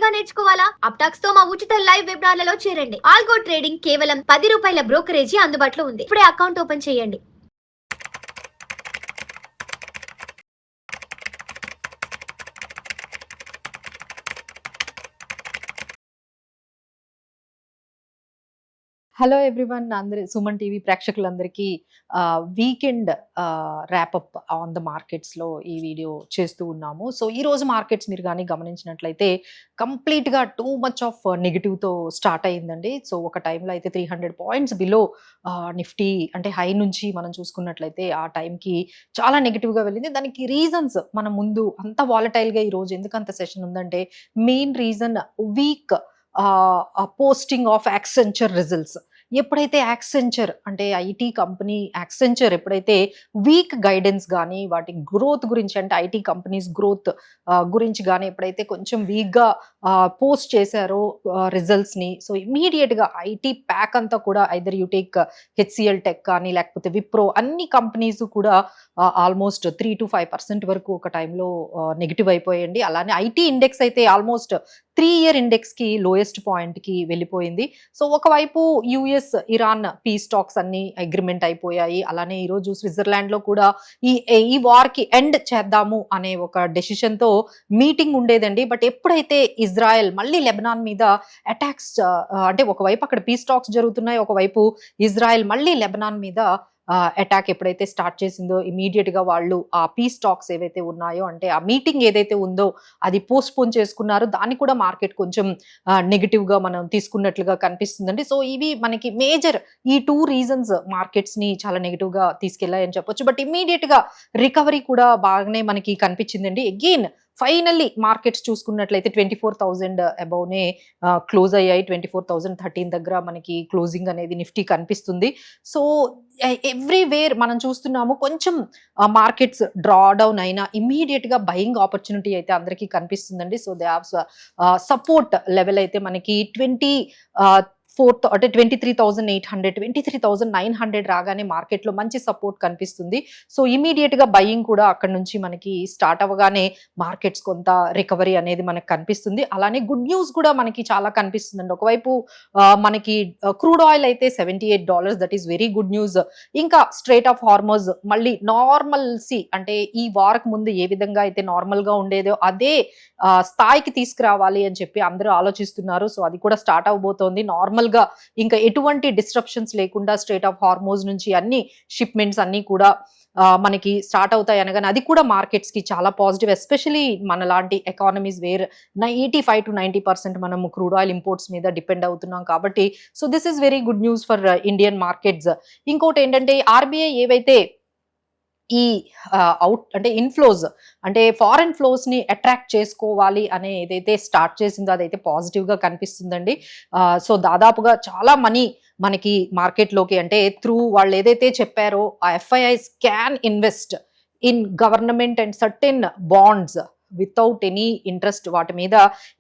గా నేర్చుకోవాలా? అప్టాక్స్ తో మా ఉచిత లైవ్ వెబినార్లలో చేరండి. ఆల్గో ట్రేడింగ్ కేవలం ₹10 బ్రోకరేజీ అందుబాటులో ఉంది. ఇప్పుడే అకౌంట్ ఓపెన్ చేయండి. హలో ఎవ్రీవన్, అందరి సుమన్ టీవీ ప్రేక్షకులందరికీ వీకెండ్ ర్యాపప్ ఆన్ ద మార్కెట్స్లో ఈ వీడియో చేస్తూ ఉన్నాము. సో ఈరోజు మార్కెట్స్ మీరు కానీ గమనించినట్లయితే కంప్లీట్గా టూ మచ్ ఆఫ్ నెగిటివ్తో స్టార్ట్ అయ్యిందండి. సో ఒక టైంలో అయితే 300 పాయింట్స్ బిలో నిఫ్టీ అంటే హై నుంచి మనం చూసుకున్నట్లయితే ఆ టైంకి చాలా నెగిటివ్గా వెళ్ళింది. దానికి రీజన్స్ మనం ముందు అంత వాలటైల్గా ఈరోజు ఎందుకు అంత సెషన్ ఉందంటే main reason week posting of Accenture results. ఎప్పుడైతే యాక్సెంచర్ అంటే ఐటీ కంపెనీ యాక్సెంచర్ ఎప్పుడైతే వీక్ గైడెన్స్ కానీ వాటి గ్రోత్ గురించి అంటే ఐటీ కంపెనీస్ గ్రోత్ గురించి కానీ ఎప్పుడైతే కొంచెం వీక్గా పోస్ట్ చేశారో రిజల్ట్స్ని, సో ఇమీడియట్గా ఐటీ ప్యాక్ అంతా కూడా either you take HCl tech కానీ లేకపోతే విప్రో అన్ని కంపెనీస్ కూడా ఆల్మోస్ట్ 3 to 5% వరకు ఒక టైంలో నెగిటివ్ అయిపోయండి. అలానే ఐటీ ఇండెక్స్ అయితే ఆల్మోస్ట్ 3-year ఇండెక్స్కి లోయెస్ట్ పాయింట్కి వెళ్ళిపోయింది. సో ఒకవైపు యుఎస్ ఇరాన్ పీస్ టాక్స్ అన్ని అగ్రిమెంట్ అయిపోయాయి. అలానే ఈరోజు స్విట్జర్లాండ్లో కూడా ఈ వార్కి ఎండ్ చేద్దాము అనే ఒక డెసిషన్తో మీటింగ్ ఉండేదండి. బట్ ఎప్పుడైతే ఇజ్రాయెల్ మళ్ళీ లెబనాన్ మీద అటాక్స్ అంటే ఒకవైపు అక్కడ పీస్ టాక్స్ జరుగుతున్నాయి, ఒకవైపు ఇజ్రాయెల్ మళ్ళీ లెబనాన్ మీద అటాక్ ఎప్పుడైతే స్టార్ట్ చేసిందో ఇమీడియట్గా వాళ్ళు ఆ పీస్ టాక్స్ ఏవైతే ఉన్నాయో అంటే ఆ మీటింగ్ ఏదైతే ఉందో అది పోస్ట్పోన్ చేసుకున్నారు. దాన్ని కూడా మార్కెట్ కొంచెం నెగిటివ్గా మనం తీసుకున్నట్లుగా కనిపిస్తుందండి. సో ఇవి మనకి మేజర్ ఈ 2 రీజన్స్ మార్కెట్స్ని చాలా నెగిటివ్గా తీసుకెళ్లాయని చెప్పొచ్చు. బట్ ఇమీడియట్గా రికవరీ కూడా బాగానే మనకి కనిపించిందండి. అగైన్ ఫైనల్లీ మార్కెట్స్ చూసుకున్నట్లయితే 24,000 అబౌవ్నే క్లోజ్ అయ్యాయి. 24,013 దగ్గర మనకి క్లోజింగ్ అనేది నిఫ్టీ కనిపిస్తుంది. సో ఎవ్రీవేర్ మనం చూస్తున్నాము కొంచెం మార్కెట్స్ డ్రా డౌన్ అయినా ఇమీడియట్గా బయింగ్ ఆపర్చునిటీ అయితే అందరికీ కనిపిస్తుందండి. So they have support level అయితే మనకి 23,800 23,900 రాగానే మార్కెట్లో మంచి సపోర్ట్ కనిపిస్తుంది. సో ఇమీడియట్గా బయింగ్ కూడా అక్కడ నుంచి మనకి స్టార్ట్ అవ్వగానే మార్కెట్స్ కొంత రికవరీ అనేది మనకు కనిపిస్తుంది. అలానే గుడ్ న్యూస్ కూడా మనకి చాలా కనిపిస్తుందండి. ఒకవైపు మనకి క్రూడ్ ఆయిల్ అయితే $78, that is very good news. ఇంకా స్ట్రైట్ ఆఫ్ హార్మోజ్ మళ్ళీ నార్మల్సీ అంటే ఈ వారకు ముందు ఏ విధంగా అయితే నార్మల్గా ఉండేదో అదే స్థాయికి తీసుకురావాలి అని చెప్పి అందరూ ఆలోచిస్తున్నారు. సో అది కూడా స్టార్ట్ అవబోతోంది. నార్మల్గా ఇంకా ఎటువంటి డిస్ట్రప్షన్స్ లేకుండా స్ట్రైట్ ఆఫ్ హార్మోజ్ నుంచి అన్ని షిప్మెంట్స్ అన్ని కూడా మనకి స్టార్ట్ అవుతాయి అనగానే అది కూడా మార్కెట్స్కి చాలా పాజిటివ్. ఎస్పెషలీ మన లాంటి ఎకానమీస్ వేర్ 85 to 90% మనం క్రూడ్ ఆయిల్ ఇంపోర్ట్స్ మీద డిపెండ్ అవుతున్నాం కాబట్టి so this is very good news for Indian markets. ఇంకోటి ఏంటంటే ఆర్బీఐ ఏవైతే ఈ అవుట్ అంటే ఇన్ఫ్లోస్ అంటే ఫారెన్ ఫ్లోస్ ని అట్రాక్ట్ చేసుకోవాలి అనే ఏదైతే స్టార్ట్ చేసిందో అదైతే పాజిటివ్ గా కనిపిస్తుందండి. సో దాదాపుగా చాలా మనీ మనకి మార్కెట్లోకి అంటే త్రూ వాళ్ళు ఏదైతే చెప్పారో ఆ FIIs can invest in government and certain bonds without any interest. వాటి మీద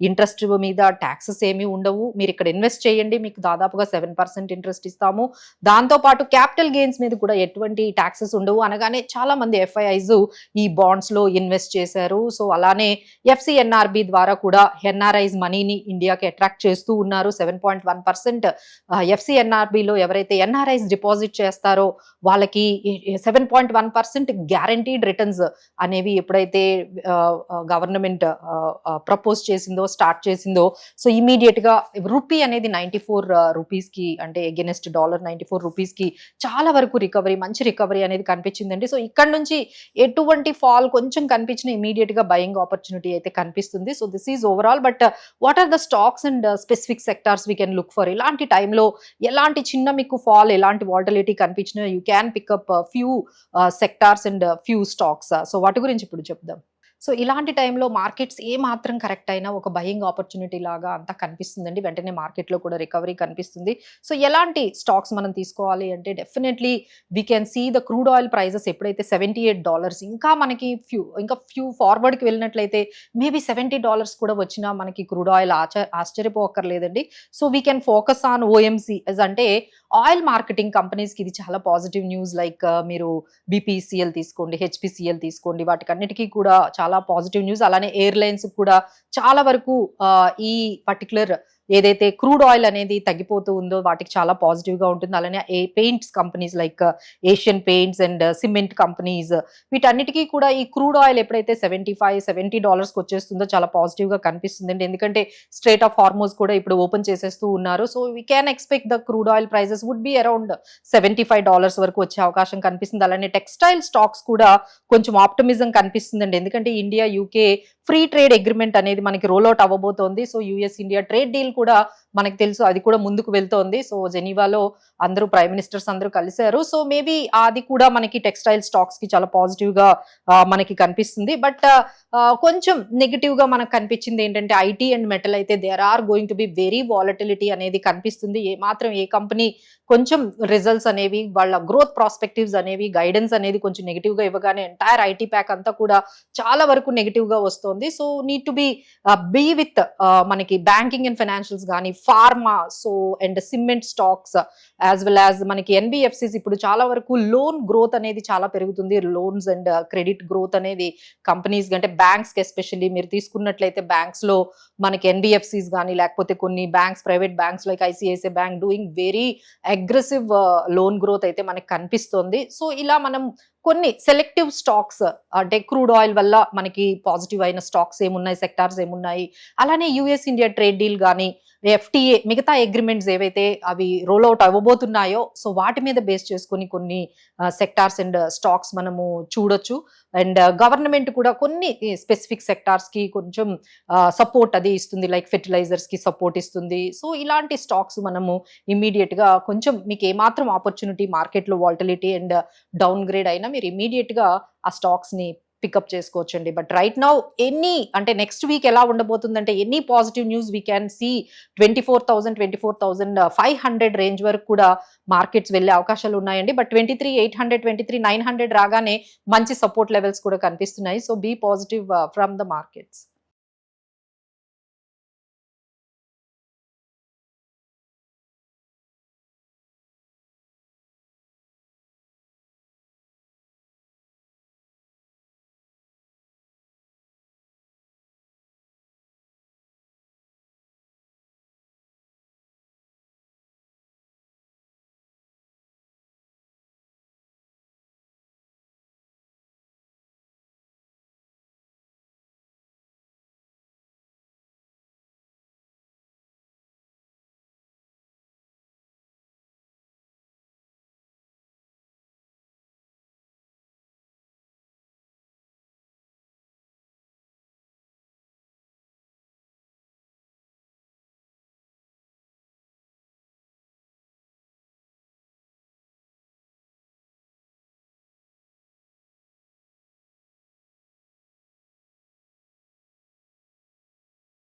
ఇంట్రెస్ట్ మీద ట్యాక్సెస్ ఏమీ ఉండవు. మీరు ఇక్కడ ఇన్వెస్ట్ చేయండి, మీకు దాదాపుగా 7% ఇంట్రెస్ట్ ఇస్తాము. దాంతోపాటు క్యాపిటల్ గెయిన్స్ మీద కూడా ఎటువంటి ట్యాక్సెస్ ఉండవు అనగానే చాలా మంది ఎఫ్ఐఐస్ ఈ బాండ్స్లో ఇన్వెస్ట్ చేశారు. సో అలానే ఎఫ్సిఎన్ఆర్బి ద్వారా కూడా ఎన్ఆర్ఐస్ మనీని ఇండియాకి అట్రాక్ట్ చేస్తూ ఉన్నారు. 7.1% ఎఫ్సిఎన్ఆర్బిలో ఎవరైతే ఎన్ఆర్ఐస్ డిపాజిట్ చేస్తారో వాళ్ళకి 7.1% గ్యారంటీడ్ రిటర్న్స్ అనేవి ఎప్పుడైతే గవర్నమెంట్ ప్రపోజ్ చేసిందో స్టార్ట్ చేసిందో సో ఇమీడియట్ గా రూపీ అనేది 94 రూపీస్కి అంటే అగెనెస్ట్ $94 చాలా వరకు రికవరీ మంచి రికవరీ అనేది కనిపించిందండి. సో ఇక్కడ నుంచి ఎటువంటి ఫాల్ కొంచెం కనిపించిన ఇమీడియట్ గా బయింగ్ ఆపర్చునిటీ అయితే కనిపిస్తుంది. So this is overall. But what are the stocks and specific sectors we can look for? ఇలాంటి టైంలో ఎలాంటి చిన్న మీకు ఫాల్ ఎలాంటి వాలటిలిటీ కనిపించినా you can pick up few sectors and few stocks. So వాటి గురించి ఇప్పుడు చెప్దాం. సో ఇలాంటి టైంలో మార్కెట్స్ ఏ మాత్రం కరెక్ట్ అయినా ఒక బయింగ్ ఆపర్చునిటీ లాగా అంతా కనిపిస్తుందండి. వెంటనే మార్కెట్లో కూడా రికవరీ కనిపిస్తుంది. సో ఎలాంటి స్టాక్స్ మనం తీసుకోవాలి అంటే definitely we can see the crude oil prices ఎప్పుడైతే $78 ఇంకా మనకి ఫ్యూ ఫార్వర్డ్కి వెళ్ళినట్లయితే మేబీ $70 కూడా వచ్చినా మనకి క్రూడ్ ఆయిల్ ఆశ్చర్యపోక్కర్లేదండి. So we can focus on OMC అంటే ఆయిల్ మార్కెటింగ్ కంపెనీస్ కి ఇది చాలా పాజిటివ్ న్యూస్. లైక్ మీరు బీపీసీఎల్ తీసుకోండి, హెచ్పిసిఎల్ తీసుకోండి, వాటికన్నిటికీ కూడా చాలా పాజిటివ్ న్యూస్. అలానే ఎయిర్లైన్స్ కూడా చాలా వరకు ఈ పర్టికులర్ ఏదైతే క్రూడ్ ఆయిల్ అనేది తగ్గిపోతూ ఉందో వాటికి చాలా పాజిటివ్ గా ఉంటుంది. అలానే paints companies like Asian paints and cement companies, వీటన్నిటికీ కూడా ఈ క్రూడ్ ఆయిల్ ఎప్పుడైతే $70 వచ్చేస్తుందో చాలా పాజిటివ్ గా కనిపిస్తుంది. ఎందుకంటే స్ట్రేట్ ఆఫ్ హార్మోజ్ కూడా ఇప్పుడు ఓపెన్ చేసేస్తూ ఉన్నారు. So we can expect the crude oil prices would be around $75 వరకు వచ్చే అవకాశం కనిపిస్తుంది. అలానే టెక్స్టైల్ స్టాక్స్ కూడా కొంచెం ఆప్టమిజం కనిపిస్తుందండి. ఎందుకంటే India UK free trade agreement అనేది మనకి రోల్ అవుట్ అవ్వబోతోంది. So US India trade deal కూడా మనకు తెలుసు, అది కూడా ముందుకు వెళ్తోంది. సో జెనీవాలో అందరూ ప్రైమ్ మినిస్టర్స్ అందరూ కలిశారు. సో మేబీ అది కూడా మనకి టెక్స్టైల్ స్టాక్స్ కి చాలా పాజిటివ్ గా మనకి కనిపిస్తుంది. బట్ కొంచెం నెగిటివ్ గా మనకు కనిపించింది ఏంటంటే ఐటీ అండ్ మెటల్ అయితే there are going to be very volatility అనేది కనిపిస్తుంది. ఏ కంపెనీ కొంచెం రిజల్ట్స్ అనేవి, వాళ్ళ గ్రోత్ ప్రాస్పెక్టివ్స్ అనేవి, గైడెన్స్ అనేది కొంచెం నెగిటివ్ గా ఇవ్వగానే ఎంటైర్ ఐటీ ప్యాక్ అంతా కూడా చాలా వరకు నెగిటివ్ గా వస్తుంది. So need to be with మనకి బ్యాంకింగ్ అండ్ ఫైనాన్షియల్స్ కానీ, pharma, so and cement stocks as well as మనకి ఎన్బిఎఫ్సిస్. ఇప్పుడు చాలా వరకు లోన్ గ్రోత్ అనేది చాలా పెరుగుతుంది. లోన్స్ అండ్ క్రెడిట్ గ్రోత్ అనేది కంపెనీస్ అంటే బ్యాంక్స్ కి ఎస్పెషల్లీ మీరు తీసుకున్నట్లయితే బ్యాంక్స్ లో మనకి ఎన్బిఎఫ్సిస్ కానీ, లేకపోతే కొన్ని banks, private banks like ICICI bank doing very aggressive loan growth అయితే మనకి కనిపిస్తుంది. సో ఇలా మనం కొన్ని సెలెక్టివ్ స్టాక్స్ అంటే క్రూడ్ ఆయిల్ వల్ల మనకి పాజిటివ్ అయిన స్టాక్స్ ఏమున్నాయి, సెక్టార్స్ ఏమున్నాయి, అలానే యుఎస్ ఇండియా ట్రేడ్ డీల్ కానీ, ఎఫ్టీఏ మిగతా అగ్రిమెంట్స్ ఏవైతే అవి రోల్ అవుట్ అవ్వబోతున్నాయో సో వాటి మీద బేస్ చేసుకుని కొన్ని సెక్టార్స్ అండ్ స్టాక్స్ మనము చూడొచ్చు. అండ్ గవర్నమెంట్ కూడా కొన్ని స్పెసిఫిక్ సెక్టార్స్ కి కొంచెం సపోర్ట్ అది ఇస్తుంది, లైక్ ఫెర్టిలైజర్స్ కి సపోర్ట్ ఇస్తుంది. సో ఇలాంటి స్టాక్స్ మనము ఇమీడియట్ గా కొంచెం మీకు ఏమాత్రం ఆపర్చునిటీ మార్కెట్ లో వాల్టిలిటీ అండ్ డౌన్ గ్రేడ్ అయినా మీరు ఇమీడియట్ గా ఆ స్టాక్స్ ని పికప్ చేసుకోవచ్చండి. బట్ రైట్ నౌ అంటే నెక్స్ట్ వీక్ ఎలా ఉండబోతుందంటే any positive news we can see 24,500 range వరకు కూడా మార్కెట్స్ వెళ్ళే అవకాశాలు ఉన్నాయండి. బట్ 23,800, 23,900 రాగానే మంచి సపోర్ట్ లెవెల్స్ కూడా కనిపిస్తున్నాయి. So be positive from the markets.